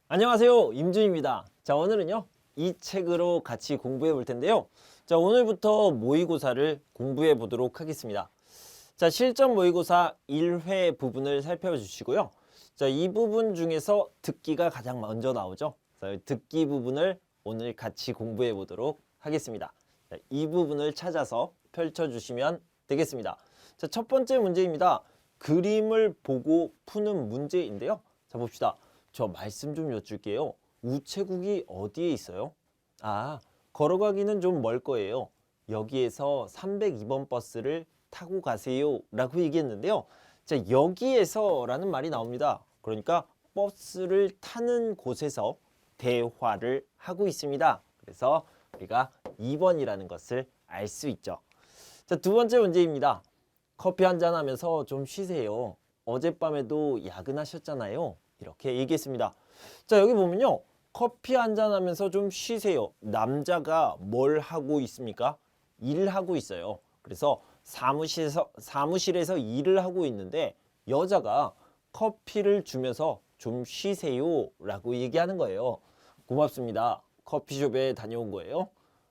안녕하세요, 임준입니다. 자, 오늘은요 이 책으로 같이 공부해 볼 텐데요. 자, 오늘부터 모의고사를 공부해 보도록 하겠습니다. 자, 실전 모의고사 1회 부분을 살펴주시고요. 자, 이 부분 중에서 듣기가 가장 먼저 나오죠. 자, 듣기 부분을 오늘 같이 공부해 보도록 하겠습니다. 자, 이 부분을 찾아서 펼쳐주시면 되겠습니다. 자, 첫 번째 문제입니다. 그림을 보고 푸는 문제인데요. 자, 봅시다. 저 말씀 좀 여쭐게요. 우체국이 어디에 있어요? 걸어가기는 좀 멀 거예요. 여기에서 302번 버스를 타고 가세요 라고 얘기했는데요. 자, 여기에서 라는 말이 나옵니다. 그러니까 버스를 타는 곳에서 대화를 하고 있습니다. 그래서 우리가 2번이라는 것을 알 수 있죠. 자, 두 번째 문제입니다. 커피 한잔 하면서 좀 쉬세요. 어젯밤에도 야근하셨잖아요. 이렇게 얘기했습니다. 자, 여기 보면요. 커피 한잔 하면서 좀 쉬세요. 남자가 뭘 하고 있습니까? 일하고 있어요. 그래서 사무실에서 일을 하고 있는데 여자가 커피를 주면서 좀 쉬세요 라고 얘기하는 거예요. 고맙습니다. 커피숍에 다녀온 거예요?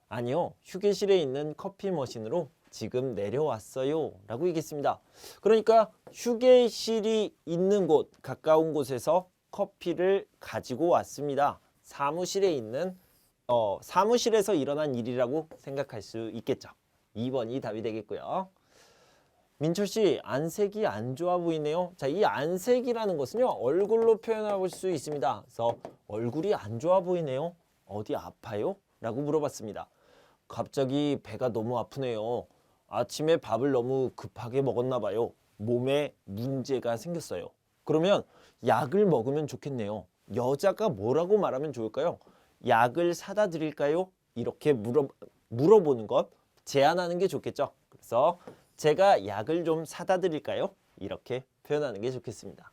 아니요. 휴게실에 있는 커피 머신으로 지금 내려왔어요 라고 얘기했습니다. 그러니까 휴게실이 있는 곳, 가까운 곳에서 커피를 가지고 왔습니다. 사무실에서 일어난 일이라고 생각할 수 있겠죠. 2번이 답이 되겠고요. 민철 씨, 안색이 안 좋아 보이네요. 자, 이 안색이라는 것은요, 얼굴로 표현할 수 있습니다. 그래서 얼굴이 안 좋아 보이네요. 어디 아파요? 라고 물어봤습니다. 갑자기 배가 너무 아프네요. 아침에 밥을 너무 급하게 먹었나 봐요. 몸에 문제가 생겼어요. 그러면 약을 먹으면 좋겠네요. 여자가 뭐라고 말하면 좋을까요? 약을 사다 드릴까요? 이렇게 물어보는 것, 제안하는 게 좋겠죠. 그래서 제가 약을 좀 사다 드릴까요? 이렇게 표현하는 게 좋겠습니다.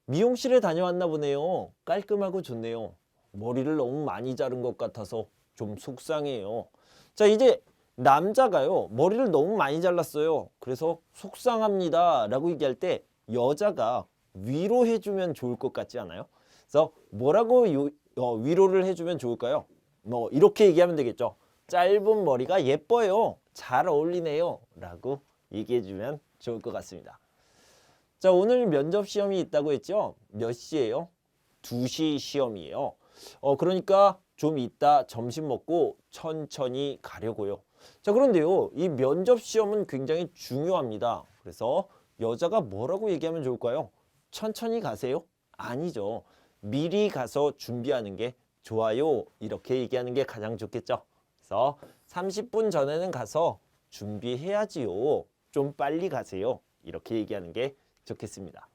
미용실에 다녀왔나 보네요. 깔끔하고 좋네요. 머리를 너무 많이 자른 것 같아서 좀 속상해요. 자, 이제 남자가요. 머리를 너무 많이 잘랐어요. 그래서 속상합니다 라고 얘기할 때 여자가 위로해주면 좋을 것 같지 않아요? 그래서 뭐라고 위로를 해주면 좋을까요? 뭐 이렇게 얘기하면 되겠죠. 짧은 머리가 예뻐요. 잘 어울리네요 라고 얘기해주면 좋을 것 같습니다. 자, 오늘 면접 시험이 있다고 했죠? 몇 시예요? 2시 시험이에요. 그러니까 좀 이따 점심 먹고 천천히 가려고요. 자, 그런데요, 이 면접 시험은 굉장히 중요합니다. 그래서 여자가 뭐라고 얘기하면 좋을까요? 천천히 가세요? 아니죠. 미리 가서 준비하는 게 좋아요. 이렇게 얘기하는 게 가장 좋겠죠. 그래서 30분 전에는 가서 준비해야지요. 좀 빨리 가세요. 이렇게 얘기하는 게 좋겠습니다.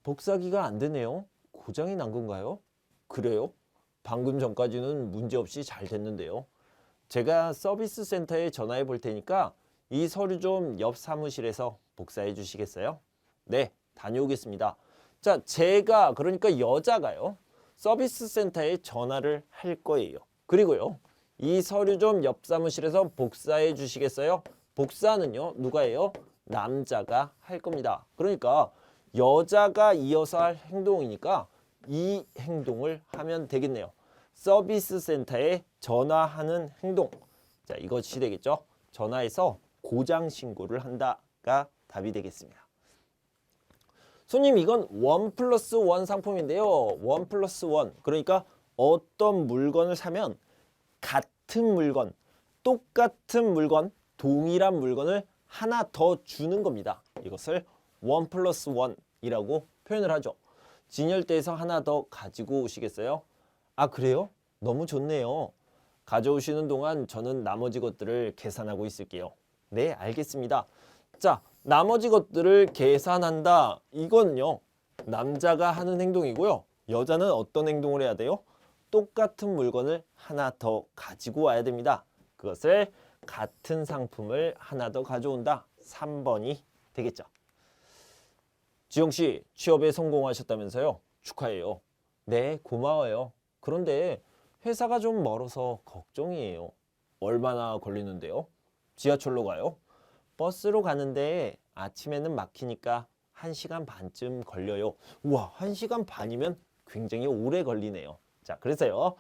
복사기가 안 되네요. 고장이 난 건가요? 그래요? 방금 전까지는 문제없이 잘 됐는데요. 제가 서비스 센터에 전화해 볼 테니까 이 서류 좀 옆 사무실에서 복사해 주시겠어요? 네, 다녀오겠습니다. 자, 그러니까 여자가요. 서비스 센터에 전화를 할 거예요. 그리고요. 이 서류 좀 옆 사무실에서 복사해 주시겠어요? 복사는요. 누가 해요? 남자가 할 겁니다. 그러니까 여자가 이어서 할 행동이니까 이 행동을 하면 되겠네요. 서비스 센터에 전화하는 행동. 자, 이것이 되겠죠. 전화해서 고장 신고를 한다가 답이 되겠습니다. 손님, 이건 1+1 상품인데요. 1+1. 그러니까 어떤 물건을 사면 같은 물건, 똑같은 물건, 동일한 물건을 하나 더 주는 겁니다. 이것을 1+1이라고 표현을 하죠. 진열대에서 하나 더 가지고 오시겠어요? 그래요? 너무 좋네요. 가져오시는 동안 저는 나머지 것들을 계산하고 있을게요. 네, 알겠습니다. 자, 나머지 것들을 계산한다. 이건요, 남자가 하는 행동이고요. 여자는 어떤 행동을 해야 돼요? 똑같은 물건을 하나 더 가지고 와야 됩니다. 그것을 같은 상품을 하나 더 가져온다. 3번이 되겠죠. 지영씨, 취업에 성공하셨다면서요? 축하해요. 네, 고마워요. 그런데 회사가 좀 멀어서 걱정이에요. 얼마나 걸리는데요? 지하철로 가요? 버스로 가는데 아침에는 막히니까 1시간 반쯤 걸려요. 우와, 1시간 반이면 굉장히 오래 걸리네요. 자, 그래서요.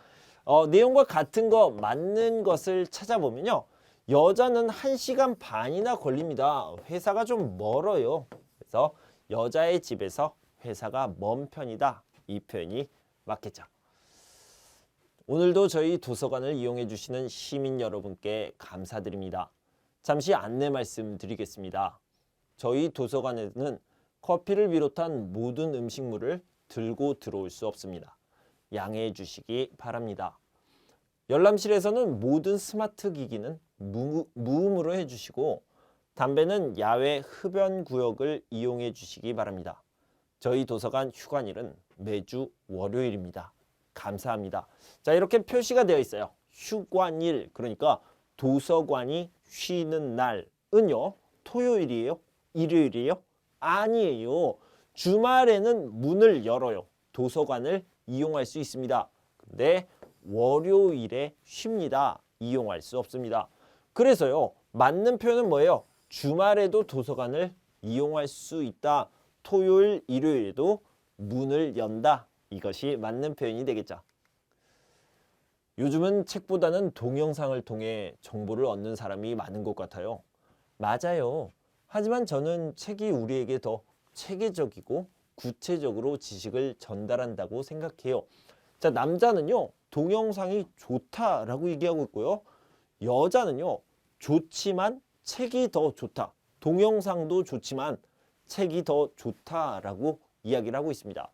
내용과 같은 거 맞는 것을 찾아보면요. 여자는 1시간 반이나 걸립니다. 회사가 좀 멀어요. 그래서 여자의 집에서 회사가 먼 편이다. 이 표현이 맞겠죠. 오늘도 저희 도서관을 이용해 주시는 시민 여러분께 감사드립니다. 잠시 안내 말씀드리겠습니다. 저희 도서관에는 커피를 비롯한 모든 음식물을 들고 들어올 수 없습니다. 양해해 주시기 바랍니다. 열람실에서는 모든 스마트 기기는 무음으로 해주시고 담배는 야외 흡연 구역을 이용해 주시기 바랍니다. 저희 도서관 휴관일은 매주 월요일입니다. 감사합니다. 자, 이렇게 표시가 되어 있어요. 휴관일, 그러니까 도서관이 쉬는 날은요. 토요일이에요? 일요일이에요? 아니에요. 주말에는 문을 열어요. 도서관을 이용할 수 있습니다. 근데 월요일에 쉽니다. 이용할 수 없습니다. 그래서요. 맞는 표현은 뭐예요? 주말에도 도서관을 이용할 수 있다. 토요일, 일요일에도 문을 연다. 이것이 맞는 표현이 되겠죠. 요즘은 책보다는 동영상을 통해 정보를 얻는 사람이 많은 것 같아요. 맞아요. 하지만 저는 책이 우리에게 더 체계적이고 구체적으로 지식을 전달한다고 생각해요. 자, 남자는요. 동영상이 좋다라고 얘기하고 있고요. 여자는요. 좋지만 책이 더 좋다. 동영상도 좋지만 책이 더 좋다라고 이야기를 하고 있습니다.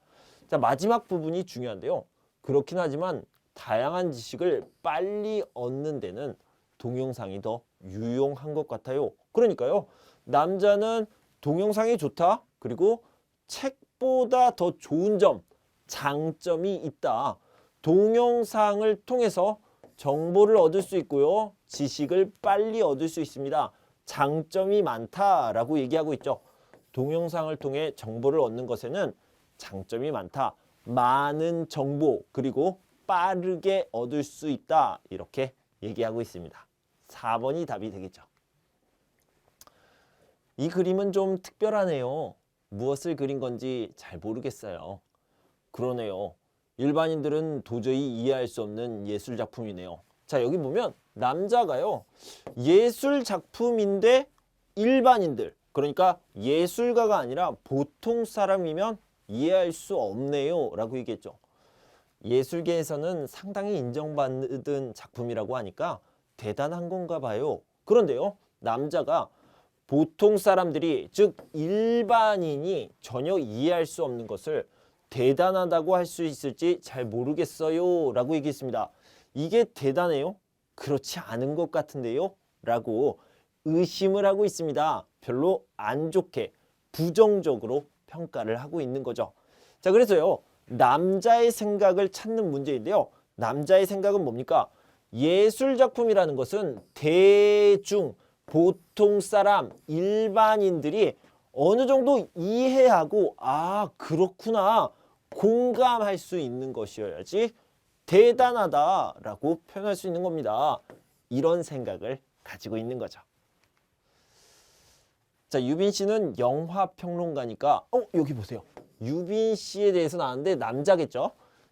자, 마지막 부분이 중요한데요. 그렇긴 하지만 다양한 지식을 빨리 얻는 데는 동영상이 더 유용한 것 같아요. 그러니까요. 남자는 동영상이 좋다. 그리고 책보다 더 좋은 점, 장점이 있다. 동영상을 통해서 정보를 얻을 수 있고요. 지식을 빨리 얻을 수 있습니다. 장점이 많다라고 얘기하고 있죠. 동영상을 통해 정보를 얻는 것에는 장점이 많다. 많은 정보 그리고 빠르게 얻을 수 있다. 이렇게 얘기하고 있습니다. 4번이 답이 되겠죠. 이 그림은 좀 특별하네요. 무엇을 그린 건지 잘 모르겠어요. 그러네요. 일반인들은 도저히 이해할 수 없는 예술 작품이네요. 자, 여기 보면 남자가요. 예술 작품인데 일반인들, 그러니까 예술가가 아니라 보통 사람이면 이해할 수 없네요 라고 얘기했죠. 예술계에서는 상당히 인정받는 작품이라고 하니까 대단한 건가 봐요. 그런데요. 남자가 보통 사람들이, 즉 일반인이 전혀 이해할 수 없는 것을 대단하다고 할 수 있을지 잘 모르겠어요 라고 얘기했습니다. 이게 대단해요? 그렇지 않은 것 같은데요? 라고 의심을 하고 있습니다. 별로 안 좋게 부정적으로 평가를 하고 있는 거죠. 자, 그래서요. 남자의 생각을 찾는 문제인데요. 남자의 생각은 뭡니까? 예술작품이라는 것은 대중, 보통 사람, 일반인들이 어느 정도 이해하고 아, 그렇구나, 공감할 수 있는 것이어야지 대단하다라고 표현할 수 있는 겁니다. 이런 생각을 가지고 있는 거죠. 자, 유빈 씨는 영화 평론가니까 여기 보세요. 유빈 씨에 대해서 나왔는데 남자겠죠?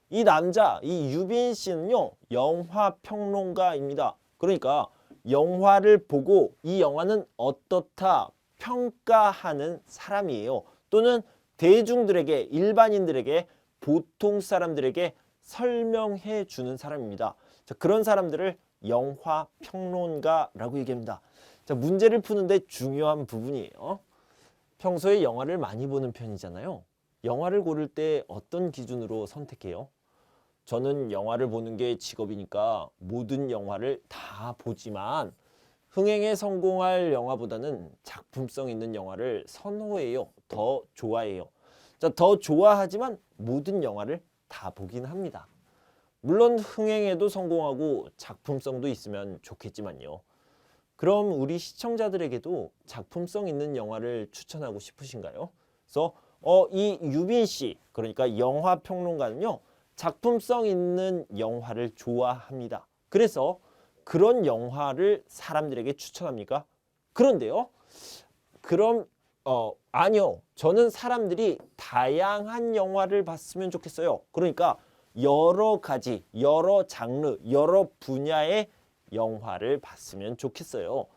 이 남자, 이 유빈 씨는요. 영화 평론가입니다. 그러니까 영화를 보고 이 영화는 어떻다 평가하는 사람이에요. 또는 대중들에게, 일반인들에게, 보통 사람들에게 설명해 주는 사람입니다. 자, 그런 사람들을 영화 평론가라고 얘기합니다. 자, 문제를 푸는데 중요한 부분이에요. 평소에 영화를 많이 보는 편이잖아요. 영화를 고를 때 어떤 기준으로 선택해요? 저는 영화를 보는 게 직업이니까 모든 영화를 다 보지만 흥행에 성공할 영화보다는 작품성 있는 영화를 선호해요. 더 좋아해요. 자, 더 좋아하지만 모든 영화를 다 보긴 합니다. 물론 흥행에도 성공하고 작품성도 있으면 좋겠지만요. 그럼 우리 시청자들에게도 작품성 있는 영화를 추천하고 싶으신가요? 그래서 이 유빈 씨, 그러니까 영화 평론가는요. 작품성 있는 영화를 좋아합니다. 그래서 그런 영화를 사람들에게 추천합니까? 그런데요. 그럼 아니요. 저는 사람들이 다양한 영화를 봤으면 좋겠어요. 그러니까 여러 가지, 여러 장르, 여러 분야의 영화를 봤으면 좋겠어요.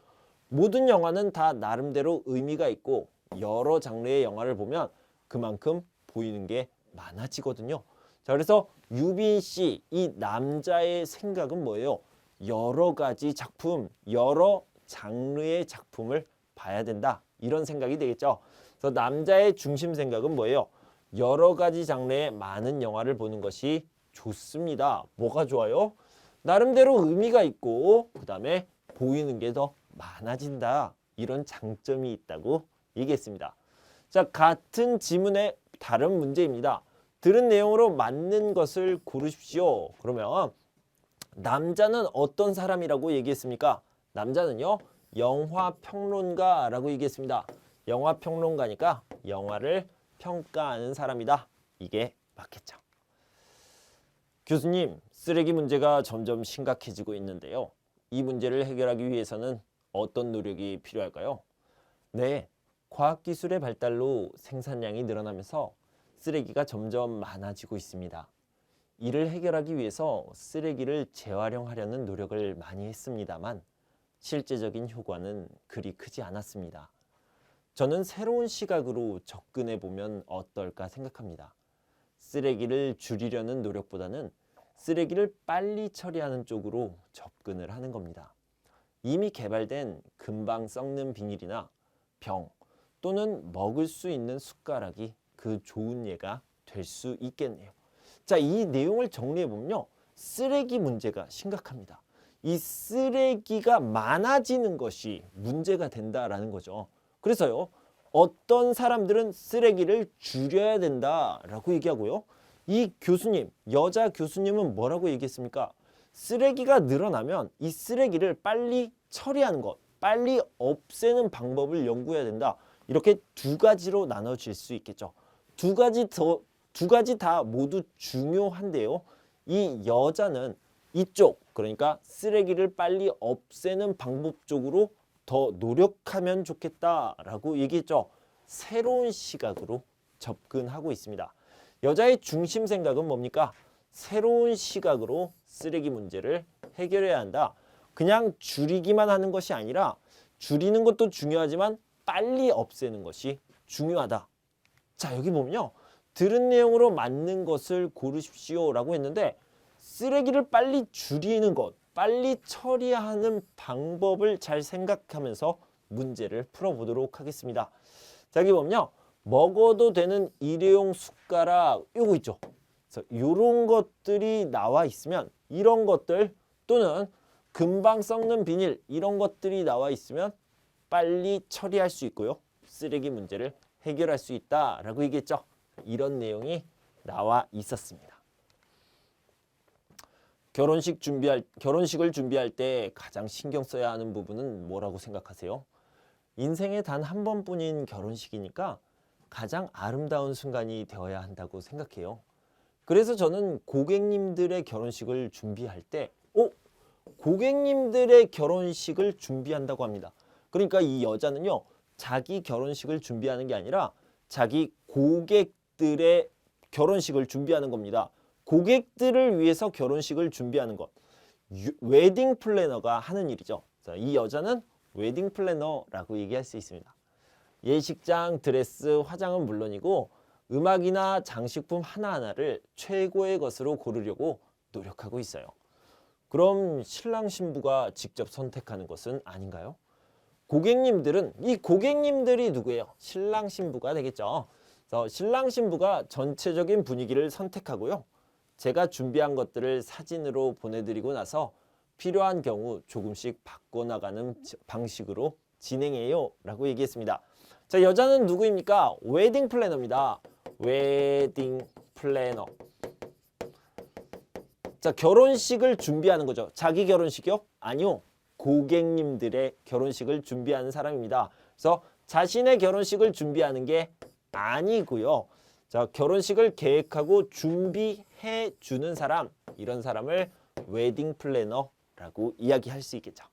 모든 영화는 다 나름대로 의미가 있고 여러 장르의 영화를 보면 그만큼 보이는 게 많아지거든요. 자, 그래서 유빈 씨, 이 남자의 생각은 뭐예요? 여러 가지 작품, 여러 장르의 작품을 봐야 된다. 이런 생각이 되겠죠. 그래서 남자의 중심 생각은 뭐예요? 여러 가지 장르의 많은 영화를 보는 것이 좋습니다. 뭐가 좋아요? 나름대로 의미가 있고 그다음에 보이는 게 더 많아진다. 이런 장점이 있다고 얘기했습니다. 자, 같은 지문의 다른 문제입니다. 들은 내용으로 맞는 것을 고르십시오. 그러면 남자는 어떤 사람이라고 얘기했습니까? 남자는요, 영화평론가라고 얘기했습니다. 영화평론가니까 영화를 평가하는 사람이다. 이게 맞겠죠. 교수님, 쓰레기 문제가 점점 심각해지고 있는데요. 이 문제를 해결하기 위해서는 어떤 노력이 필요할까요? 네, 과학기술의 발달로 생산량이 늘어나면서 쓰레기가 점점 많아지고 있습니다. 이를 해결하기 위해서 쓰레기를 재활용하려는 노력을 많이 했습니다만 실제적인 효과는 그리 크지 않았습니다. 저는 새로운 시각으로 접근해 보면 어떨까 생각합니다. 쓰레기를 줄이려는 노력보다는 쓰레기를 빨리 처리하는 쪽으로 접근을 하는 겁니다. 이미 개발된 금방 썩는 비닐이나 병 또는 먹을 수 있는 숟가락이 그 좋은 예가 될 수 있겠네요. 자, 이 내용을 정리해 보면요. 쓰레기 문제가 심각합니다. 이 쓰레기가 많아지는 것이 문제가 된다라는 거죠. 그래서요. 어떤 사람들은 쓰레기를 줄여야 된다라고 얘기하고요. 이 교수님, 여자 교수님은 뭐라고 얘기했습니까? 쓰레기가 늘어나면 이 쓰레기를 빨리 처리하는 것, 빨리 없애는 방법을 연구해야 된다. 이렇게 두 가지로 나눠질 수 있겠죠. 두 가지 다 모두 중요한데요. 이 여자는 이쪽, 그러니까 쓰레기를 빨리 없애는 방법 쪽으로 더 노력하면 좋겠다라고 얘기했죠. 새로운 시각으로 접근하고 있습니다. 여자의 중심 생각은 뭡니까? 새로운 시각으로 쓰레기 문제를 해결해야 한다. 그냥 줄이기만 하는 것이 아니라 줄이는 것도 중요하지만 빨리 없애는 것이 중요하다. 자, 여기 보면요. 들은 내용으로 맞는 것을 고르십시오라고 했는데 쓰레기를 빨리 줄이는 것, 빨리 처리하는 방법을 잘 생각하면서 문제를 풀어보도록 하겠습니다. 자, 여기 보면요. 먹어도 되는 일회용 숟가락 이거 있죠. 그래서 이런 것들이 나와 있으면 이런 것들 또는 금방 썩는 비닐 이런 것들이 나와 있으면 빨리 처리할 수 있고요. 쓰레기 문제를 해결할 수 있다라고 얘기했죠. 이런 내용이 나와 있었습니다. 결혼식을 준비할 때 가장 신경 써야 하는 부분은 뭐라고 생각하세요? 인생에 단 한 번뿐인 결혼식이니까 가장 아름다운 순간이 되어야 한다고 생각해요. 그래서 저는 고객님들의 결혼식을 준비할 때 고객님들의 결혼식을 준비한다고 합니다. 그러니까 이 여자는요. 자기 결혼식을 준비하는 게 아니라 자기 고객들의 결혼식을 준비하는 겁니다. 고객들을 위해서 결혼식을 준비하는 것. 웨딩 플래너가 하는 일이죠. 자, 이 여자는 웨딩 플래너라고 얘기할 수 있습니다. 예식장, 드레스, 화장은 물론이고 음악이나 장식품 하나하나를 최고의 것으로 고르려고 노력하고 있어요. 그럼 신랑 신부가 직접 선택하는 것은 아닌가요? 이 고객님들이 누구예요? 신랑 신부가 되겠죠. 그래서 신랑 신부가 전체적인 분위기를 선택하고요. 제가 준비한 것들을 사진으로 보내드리고 나서 필요한 경우 조금씩 바꿔나가는 방식으로 진행해요 라고 얘기했습니다. 자, 여자는 누구입니까? 웨딩 플래너입니다. 웨딩 플래너. 자, 결혼식을 준비하는 거죠. 자기 결혼식이요? 아니요. 고객님들의 결혼식을 준비하는 사람입니다. 그래서 자신의 결혼식을 준비하는 게 아니고요. 자, 결혼식을 계획하고 준비해 주는 사람, 이런 사람을 웨딩 플래너라고 이야기할 수 있겠죠.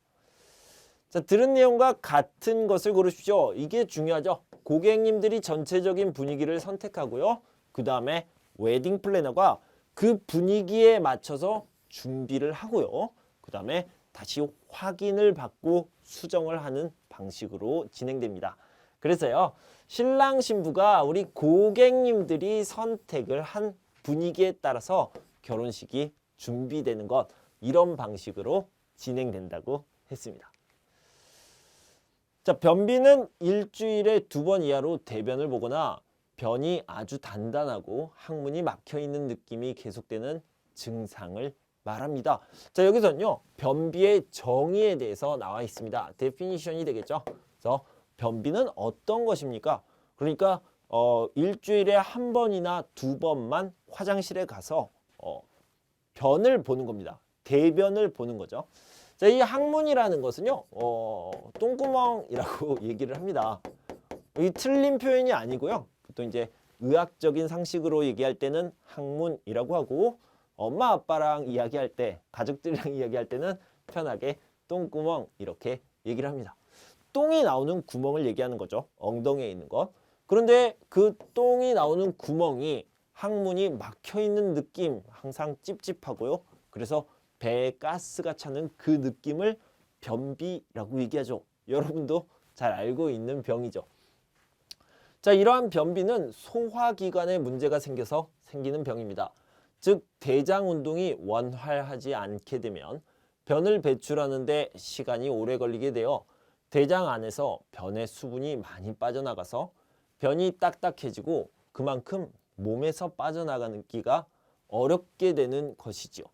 자, 들은 내용과 같은 것을 고르십시오. 이게 중요하죠. 고객님들이 전체적인 분위기를 선택하고요. 그 다음에 웨딩 플래너가 그 분위기에 맞춰서 준비를 하고요. 그 다음에 다시 확인을 받고 수정을 하는 방식으로 진행됩니다. 그래서요, 신랑 신부가 우리 고객님들이 선택을 한 분위기에 따라서 결혼식이 준비되는 것, 이런 방식으로 진행된다고 했습니다. 자, 변비는 일주일에 2번 이하로 대변을 보거나 변이 아주 단단하고 항문이 막혀 있는 느낌이 계속되는 증상을 말합니다. 자, 여기서는요, 변비의 정의에 대해서 나와 있습니다. 데피니션이 되겠죠. 그래서 변비는 어떤 것입니까? 그러니까 일주일에 1번이나 2번만 화장실에 가서 변을 보는 겁니다. 대변을 보는 거죠. 자, 이 항문이라는 것은요, 똥구멍이라고 얘기를 합니다. 이 틀린 표현이 아니고요. 보통 이제 의학적인 상식으로 얘기할 때는 항문이라고 하고, 엄마 아빠랑 이야기할 때, 가족들이랑 이야기할 때는 편하게 똥구멍 이렇게 얘기를 합니다. 똥이 나오는 구멍을 얘기하는 거죠. 엉덩이에 있는 것. 그런데 그 똥이 나오는 구멍이 항문이 막혀 있는 느낌, 항상 찝찝하고요. 그래서 배에 가스가 차는 그 느낌을 변비라고 얘기하죠. 여러분도 잘 알고 있는 병이죠. 자, 이러한 변비는 소화기관에 문제가 생겨서 생기는 병입니다. 즉, 대장 운동이 원활하지 않게 되면 변을 배출하는데 시간이 오래 걸리게 되어 대장 안에서 변의 수분이 많이 빠져나가서 변이 딱딱해지고 그만큼 몸에서 빠져나가기가 어렵게 되는 것이지요.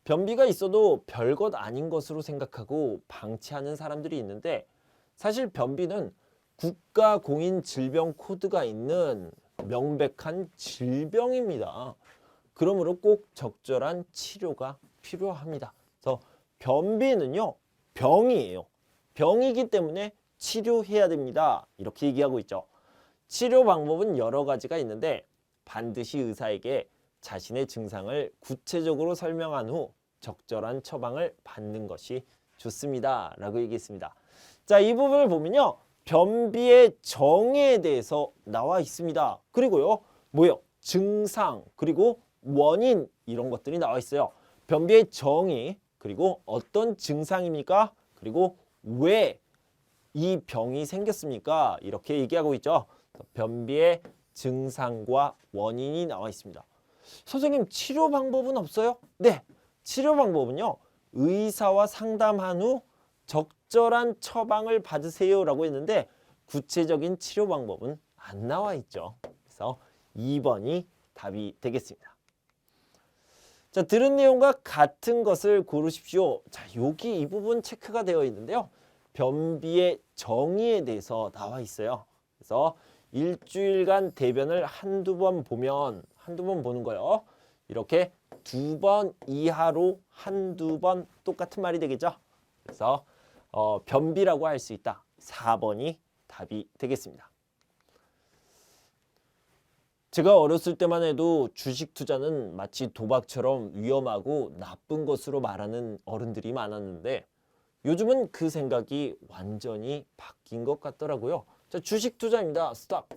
변비가 있어도 별것 아닌 것으로 생각하고 방치하는 사람들이 있는데, 사실 변비는 국가공인질병 코드가 있는 명백한 질병입니다. 그러므로 꼭 적절한 치료가 필요합니다. 그래서 변비는요, 병이에요. 병이기 때문에 치료해야 됩니다. 이렇게 얘기하고 있죠. 치료 방법은 여러 가지가 있는데 반드시 의사에게 자신의 증상을 구체적으로 설명한 후 적절한 처방을 받는 것이 좋습니다. 라고 얘기했습니다. 자, 이 부분을 보면요, 변비의 정의에 대해서 나와 있습니다. 그리고요, 뭐요? 증상, 그리고 원인, 이런 것들이 나와 있어요. 변비의 정의, 그리고 어떤 증상입니까? 그리고 왜 이 병이 생겼습니까? 이렇게 얘기하고 있죠. 변비의 증상과 원인이 나와 있습니다. 선생님, 치료 방법은 없어요? 네, 치료 방법은요, 의사와 상담한 후 적절한 처방을 받으세요 라고 했는데 구체적인 치료 방법은 안 나와 있죠. 그래서 2번이 답이 되겠습니다. 자, 들은 내용과 같은 것을 고르십시오. 자, 여기 이 부분 체크가 되어 있는데요. 변비의 정의에 대해서 나와 있어요. 그래서 일주일간 대변을 한두 번 보면, 한두 번 보는 거요. 이렇게 2번 이하로 한두 번 똑같은 말이 되겠죠. 그래서 변비라고 할 수 있다. 4번이 답이 되겠습니다. 제가 어렸을 때만 해도 주식 투자는 마치 도박처럼 위험하고 나쁜 것으로 말하는 어른들이 많았는데 요즘은 그 생각이 완전히 바뀐 것 같더라고요. 자, 주식 투자입니다. 스탑.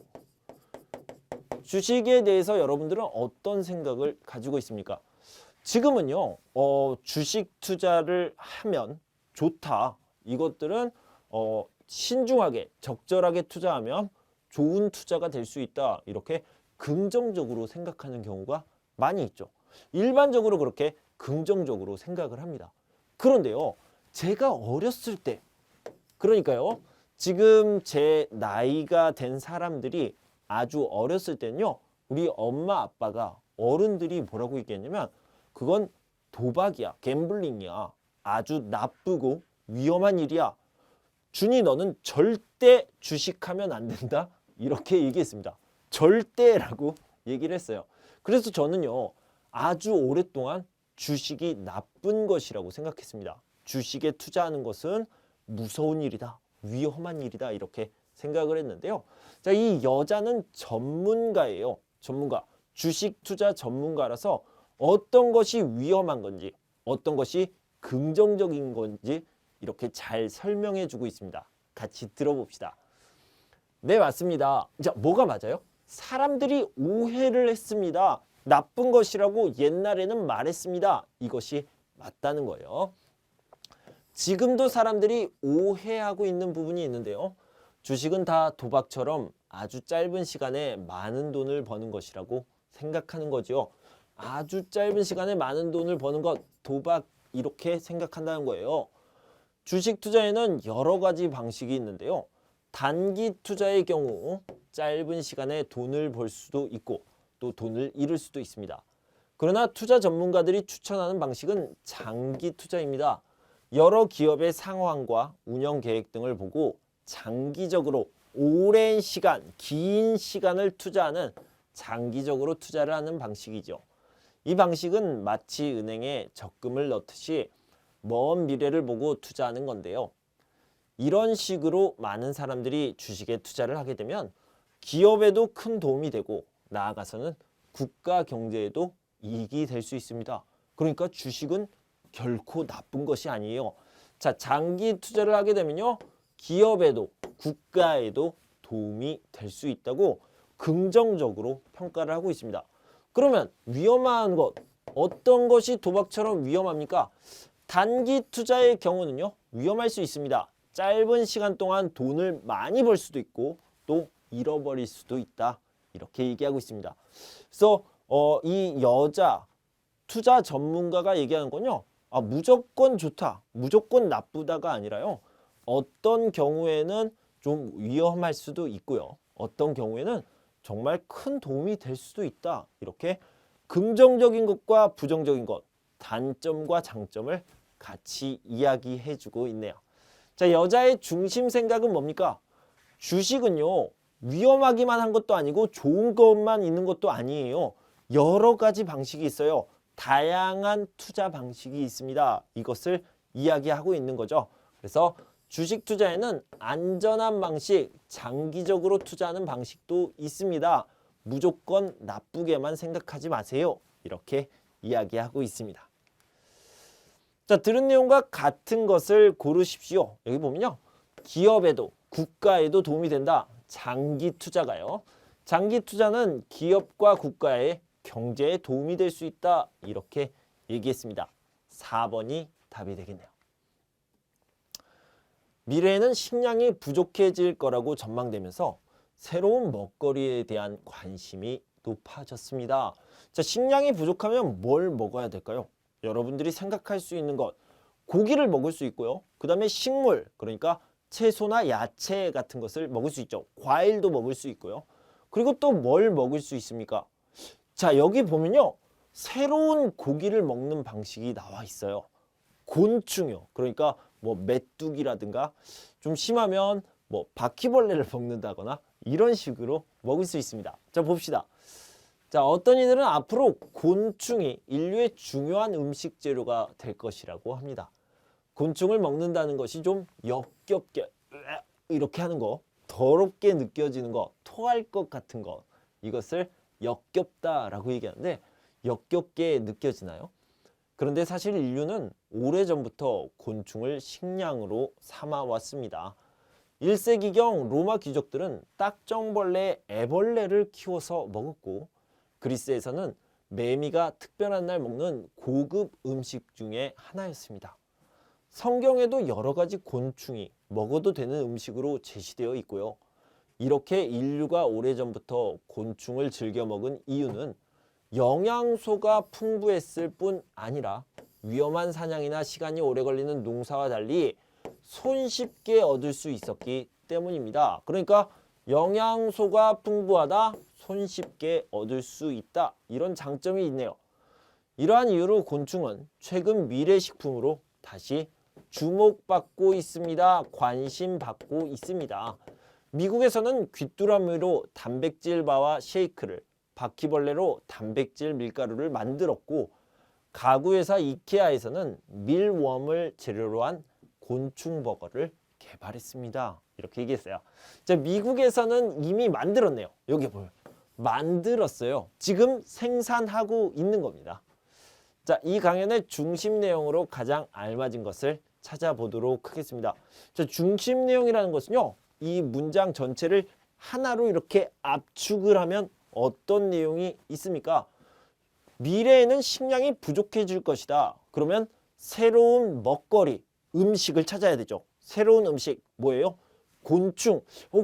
주식에 대해서 여러분들은 어떤 생각을 가지고 있습니까? 지금은요, 주식 투자를 하면 좋다. 이것들은 신중하게, 적절하게 투자하면 좋은 투자가 될 수 있다. 이렇게 긍정적으로 생각하는 경우가 많이 있죠. 일반적으로 그렇게 긍정적으로 생각을 합니다. 그런데요, 제가 어렸을 때, 그러니까요, 지금 제 나이가 된 사람들이 아주 어렸을 때는요, 우리 엄마 아빠가, 어른들이 뭐라고 얘기했냐면 그건 도박이야, 갬블링이야, 아주 나쁘고 위험한 일이야, 준이 너는 절대 주식하면 안 된다, 이렇게 얘기했습니다. 절대라고 얘기를 했어요. 그래서 저는요, 아주 오랫동안 주식이 나쁜 것이라고 생각했습니다. 주식에 투자하는 것은 무서운 일이다, 위험한 일이다, 이렇게 생각을 했는데요. 자, 이 여자는 전문가예요. 전문가. 주식 투자 전문가라서 어떤 것이 위험한 건지, 어떤 것이 긍정적인 건지 이렇게 잘 설명해 주고 있습니다. 같이 들어봅시다. 네, 맞습니다. 자, 뭐가 맞아요? 사람들이 오해를 했습니다. 나쁜 것이라고 옛날에는 말했습니다. 이것이 맞다는 거예요. 지금도 사람들이 오해하고 있는 부분이 있는데요. 주식은 다 도박처럼 아주 짧은 시간에 많은 돈을 버는 것이라고 생각하는 거죠. 아주 짧은 시간에 많은 돈을 버는 것, 도박 이렇게 생각한다는 거예요. 주식 투자에는 여러 가지 방식이 있는데요. 단기 투자의 경우 짧은 시간에 돈을 벌 수도 있고 또 돈을 잃을 수도 있습니다. 그러나 투자 전문가들이 추천하는 방식은 장기 투자입니다. 여러 기업의 상황과 운영 계획 등을 보고 장기적으로 오랜 시간, 긴 시간을 투자하는 장기적으로 투자를 하는 방식이죠. 이 방식은 마치 은행에 적금을 넣듯이 먼 미래를 보고 투자하는 건데요. 이런 식으로 많은 사람들이 주식에 투자를 하게 되면 기업에도 큰 도움이 되고 나아가서는 국가 경제에도 이익이 될 수 있습니다. 그러니까 주식은 결코 나쁜 것이 아니에요. 자, 장기 투자를 하게 되면요. 기업에도 국가에도 도움이 될 수 있다고 긍정적으로 평가를 하고 있습니다. 그러면 위험한 것, 어떤 것이 도박처럼 위험합니까? 단기 투자의 경우는요. 위험할 수 있습니다. 짧은 시간 동안 돈을 많이 벌 수도 있고 또 잃어버릴 수도 있다. 이렇게 얘기하고 있습니다. 그래서 이 여자 투자 전문가가 얘기하는 건요. 무조건 좋다, 무조건 나쁘다가 아니라요. 어떤 경우에는 좀 위험할 수도 있고요. 어떤 경우에는 정말 큰 도움이 될 수도 있다. 이렇게 긍정적인 것과 부정적인 것, 단점과 장점을 같이 이야기해주고 있네요. 자, 여자의 중심 생각은 뭡니까? 주식은요. 위험하기만 한 것도 아니고 좋은 것만 있는 것도 아니에요. 여러 가지 방식이 있어요. 다양한 투자 방식이 있습니다. 이것을 이야기하고 있는 거죠. 그래서 주식 투자에는 안전한 방식, 장기적으로 투자하는 방식도 있습니다. 무조건 나쁘게만 생각하지 마세요. 이렇게 이야기하고 있습니다. 자, 들은 내용과 같은 것을 고르십시오. 여기 보면요. 기업에도 국가에도 도움이 된다. 장기 투자가요. 장기 투자는 기업과 국가의 경제에 도움이 될 수 있다. 이렇게 얘기했습니다. 4번이 답이 되겠네요. 미래에는 식량이 부족해질 거라고 전망되면서 새로운 먹거리에 대한 관심이 높아졌습니다. 자, 식량이 부족하면 뭘 먹어야 될까요? 여러분들이 생각할 수 있는 것, 고기를 먹을 수 있고요. 그 다음에 식물, 그러니까 채소나 야채 같은 것을 먹을 수 있죠. 과일도 먹을 수 있고요. 그리고 또 뭘 먹을 수 있습니까? 자, 여기 보면요. 새로운 고기를 먹는 방식이 나와 있어요. 곤충이요. 그러니까 뭐 메뚜기라든가 좀 심하면 뭐 바퀴벌레를 먹는다거나 이런 식으로 먹을 수 있습니다. 자, 봅시다. 자, 어떤 이들은 앞으로 곤충이 인류의 중요한 음식 재료가 될 것이라고 합니다. 곤충을 먹는다는 것이 좀 역겹게 이렇게 하는 거, 더럽게 느껴지는 거, 토할 것 같은 거, 이것을 역겹다라고 얘기하는데 역겹게 느껴지나요? 그런데 사실 인류는 오래전부터 곤충을 식량으로 삼아왔습니다. 1세기경 로마 귀족들은 딱정벌레 애벌레를 키워서 먹었고 그리스에서는 매미가 특별한 날 먹는 고급 음식 중에 하나였습니다. 성경에도 여러 가지 곤충이 먹어도 되는 음식으로 제시되어 있고요. 이렇게 인류가 오래전부터 곤충을 즐겨 먹은 이유는 영양소가 풍부했을 뿐 아니라 위험한 사냥이나 시간이 오래 걸리는 농사와 달리 손쉽게 얻을 수 있었기 때문입니다. 그러니까 영양소가 풍부하다, 손쉽게 얻을 수 있다, 이런 장점이 있네요. 이러한 이유로 곤충은 최근 미래식품으로 다시 주목받고 있습니다. 관심받고 있습니다. 미국에서는 귀뚜라미로 단백질 바와 쉐이크를, 바퀴벌레로 단백질 밀가루를 만들었고 가구회사 이케아에서는 밀웜을 재료로 한 곤충버거를 개발했습니다. 이렇게 얘기했어요. 자, 미국에서는 이미 만들었네요. 여기 보면 만들었어요. 지금 생산하고 있는 겁니다. 자, 이 강연의 중심 내용으로 가장 알맞은 것을 찾아보도록 하겠습니다. 자, 중심 내용이라는 것은요. 이 문장 전체를 하나로 이렇게 압축을 하면 어떤 내용이 있습니까? 미래에는 식량이 부족해질 것이다. 그러면 새로운 먹거리, 음식을 찾아야 되죠. 새로운 음식 뭐예요? 곤충.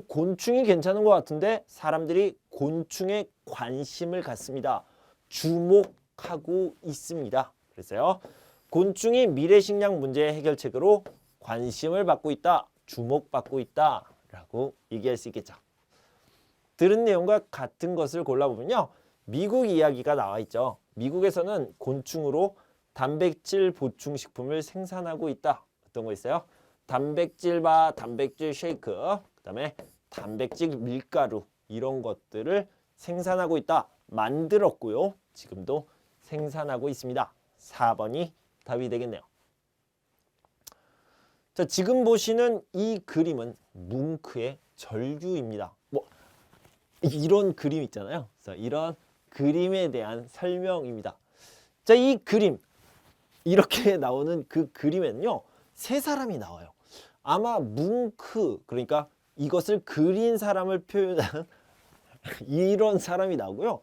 곤충이 괜찮은 것 같은데 사람들이 곤충에 관심을 갖습니다. 주목하고 있습니다. 그래서요. 곤충이 미래 식량 문제 해결책으로 관심을 받고 있다. 주목받고 있다. 라고 얘기할 수 있겠죠. 들은 내용과 같은 것을 골라보면요. 미국 이야기가 나와 있죠. 미국에서는 곤충으로 단백질 보충 식품을 생산하고 있다. 어떤 거 있어요? 단백질 바, 단백질 쉐이크, 그다음에 단백질 밀가루 이런 것들을 생산하고 있다. 만들었고요. 지금도 생산하고 있습니다. 4번이 답이 되겠네요. 자, 지금 보시는 이 그림은 뭉크의 절규입니다. 뭐 이런 그림 있잖아요. 그래서 이런 그림에 대한 설명입니다. 자, 이 그림 이렇게 나오는 그 그림에는요. 세 사람이 나와요. 아마 뭉크 그러니까 이것을 그린 사람을 표현한 이런 사람이 나오고요.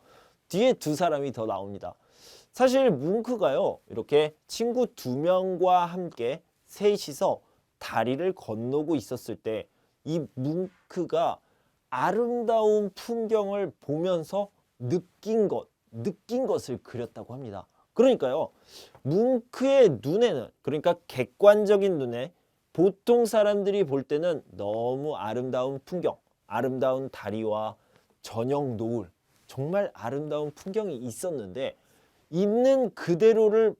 뒤에 두 사람이 더 나옵니다. 사실 뭉크가요. 이렇게 친구 2명과 함께 셋이서 다리를 건너고 있었을 때 이 뭉크가 아름다운 풍경을 보면서 느낀 것을 그렸다고 합니다. 그러니까요. 뭉크의 눈에는 그러니까 객관적인 눈에 보통 사람들이 볼 때는 너무 아름다운 풍경, 아름다운 다리와 저녁 노을, 정말 아름다운 풍경이 있었는데 있는 그대로를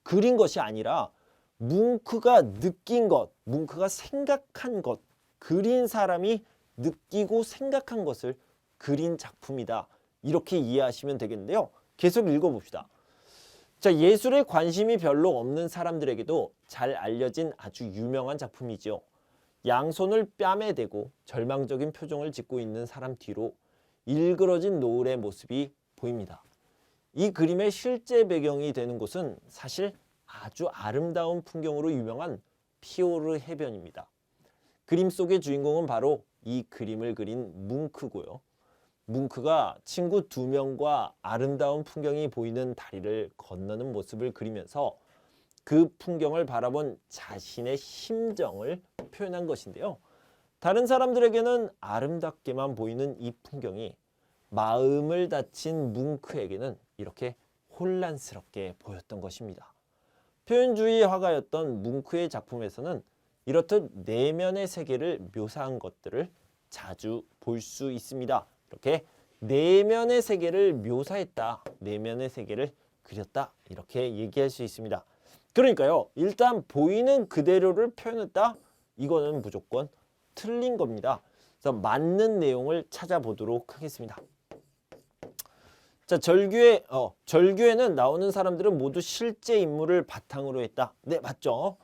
그린 것이 아니라 뭉크가 느낀 것, 뭉크가 생각한 것, 그린 사람이 느끼고 생각한 것을 그린 작품이다. 이렇게 이해하시면 되겠는데요. 계속 읽어봅시다. 자, 예술에 관심이 별로 없는 사람들에게도 잘 알려진 아주 유명한 작품이죠. 양손을 뺨에 대고 절망적인 표정을 짓고 있는 사람 뒤로 일그러진 노을의 모습이 보입니다. 이 그림의 실제 배경이 되는 곳은 사실 아주 아름다운 풍경으로 유명한 피오르 해변입니다. 그림 속의 주인공은 바로 이 그림을 그린 뭉크고요. 뭉크가 친구 2명과 아름다운 풍경이 보이는 다리를 건너는 모습을 그리면서 그 풍경을 바라본 자신의 심정을 표현한 것인데요. 다른 사람들에게는 아름답게만 보이는 이 풍경이 마음을 다친 뭉크에게는 이렇게 혼란스럽게 보였던 것입니다. 표현주의 화가였던 뭉크의 작품에서는 이렇듯 내면의 세계를 묘사한 것들을 자주 볼 수 있습니다. 이렇게 내면의 세계를 묘사했다. 내면의 세계를 그렸다. 이렇게 얘기할 수 있습니다. 그러니까요. 일단 보이는 그대로를 표현했다. 이거는 무조건 틀린 겁니다. 그래서 맞는 내용을 찾아보도록 하겠습니다. 자, 절규에는 나오는 사람들은 모두 실제 인물을 바탕으로 했다. 네, 맞죠?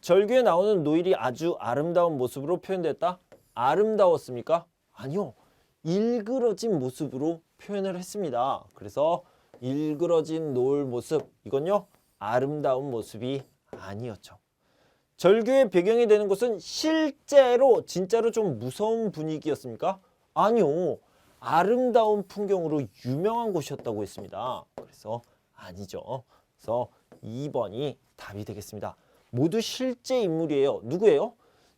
절규에 나오는 노일이 아주 아름다운 모습으로 표현됐다. 아름다웠습니까? 아니요. 일그러진 모습으로 표현을 했습니다. 그래서 일그러진 노을 모습, 이건요. 아름다운 모습이 아니었죠. 절규의 배경이 되는 곳은 실제로 진짜로 좀 무서운 분위기였습니까? 아니요. 아름다운 풍경으로 유명한 곳이었다고 했습니다. 그래서 아니죠. 그래서 2번이 답이 되겠습니다. 모두 실제 인물이에요. 누구예요?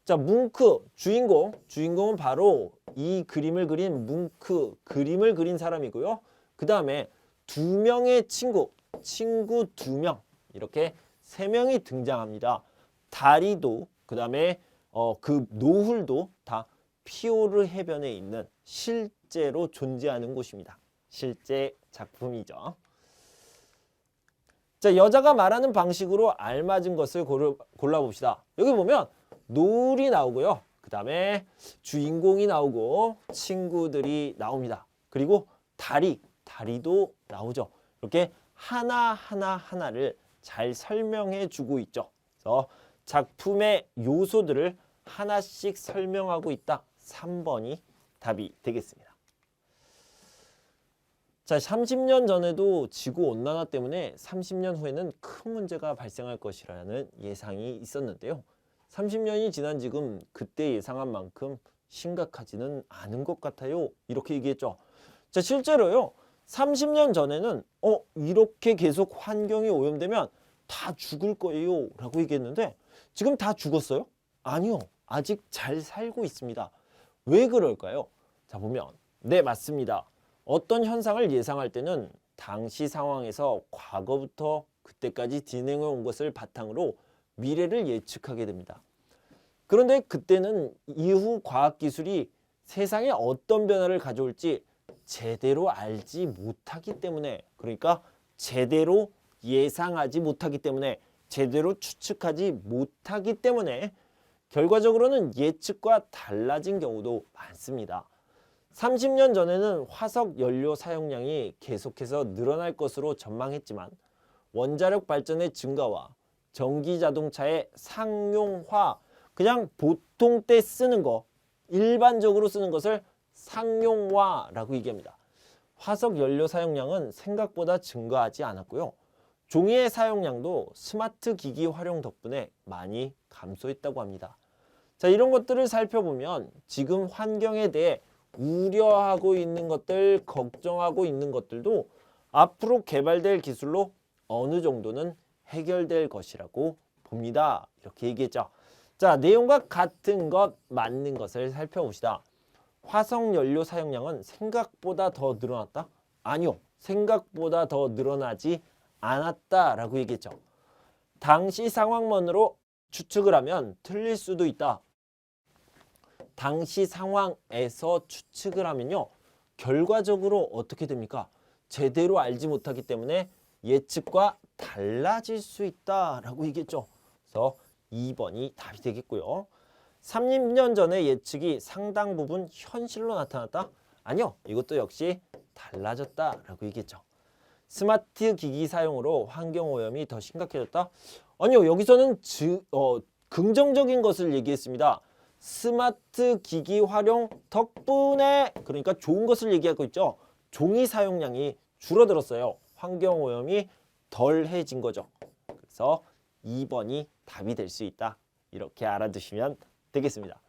자, 뭉크 주인공은 바로 이 그림을 그린 뭉크 그림을 그린 사람이고요. 그 다음에 2명의 친구 2명 이렇게 3명이 등장합니다. 다리도 그 다음에 그 노을도 다 피오르 해변에 있는 실제로 존재하는 곳입니다. 실제 작품이죠. 자, 여자가 말하는 방식으로 알맞은 것을 골라봅시다. 여기 보면 노을이 나오고요. 그 다음에 주인공이 나오고 친구들이 나옵니다. 그리고 다리도 나오죠. 이렇게 하나를 잘 설명해 주고 있죠. 그래서 작품의 요소들을 하나씩 설명하고 있다. 3번이 답이 되겠습니다. 자, 30년 전에도 지구온난화 때문에 30년 후에는 큰 문제가 발생할 것이라는 예상이 있었는데요. 30년이 지난 지금 그때 예상한 만큼 심각하지는 않은 것 같아요. 이렇게 얘기했죠. 자, 실제로요. 30년 전에는 이렇게 계속 환경이 오염되면 다 죽을 거예요 라고 얘기했는데 지금 다 죽었어요? 아니요. 아직 잘 살고 있습니다. 왜 그럴까요? 자, 보면 네, 맞습니다. 어떤 현상을 예상할 때는 당시 상황에서 과거부터 그때까지 진행해 온 것을 바탕으로 미래를 예측하게 됩니다. 그런데 그때는 이후 과학기술이 세상에 어떤 변화를 가져올지 제대로 알지 못하기 때문에, 그러니까 제대로 예상하지 못하기 때문에, 제대로 추측하지 못하기 때문에 결과적으로는 예측과 달라진 경우도 많습니다. 30년 전에는 화석 연료 사용량이 계속해서 늘어날 것으로 전망했지만 원자력 발전의 증가와 전기 자동차의 상용화, 그냥 보통 때 쓰는 거, 일반적으로 쓰는 것을 상용화라고 얘기합니다. 화석 연료 사용량은 생각보다 증가하지 않았고요. 종이의 사용량도 스마트 기기 활용 덕분에 많이 감소했다고 합니다. 자, 이런 것들을 살펴보면 지금 환경에 대해 우려하고 있는 것들, 걱정하고 있는 것들도 앞으로 개발될 기술로 어느 정도는 해결될 것이라고 봅니다. 이렇게 얘기했죠. 자, 내용과 같은 것, 맞는 것을 살펴봅시다. 화석 연료 사용량은 생각보다 더 늘어났다? 아니요. 생각보다 더 늘어나지 않았다라고 얘기했죠. 당시 상황만으로 추측을 하면 틀릴 수도 있다. 당시 상황에서 추측을 하면요. 결과적으로 어떻게 됩니까? 제대로 알지 못하기 때문에 예측과 달라질 수 있다라고 얘기했죠. 그래서 2번이 답이 되겠고요. 30년 전의 예측이 상당 부분 현실로 나타났다? 아니요. 이것도 역시 달라졌다라고 얘기했죠. 스마트 기기 사용으로 환경오염이 더 심각해졌다? 아니요. 여기서는 긍정적인 것을 얘기했습니다. 스마트 기기 활용 덕분에, 그러니까 좋은 것을 얘기하고 있죠. 종이 사용량이 줄어들었어요. 환경오염이 덜해진 거죠. 그래서 2번이 답이 될 수 있다. 이렇게 알아두시면 되겠습니다.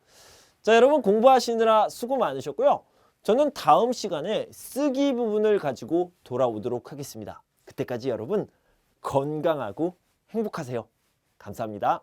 자, 여러분 공부하시느라 수고 많으셨고요. 저는 다음 시간에 쓰기 부분을 가지고 돌아오도록 하겠습니다. 그때까지 여러분 건강하고 행복하세요. 감사합니다.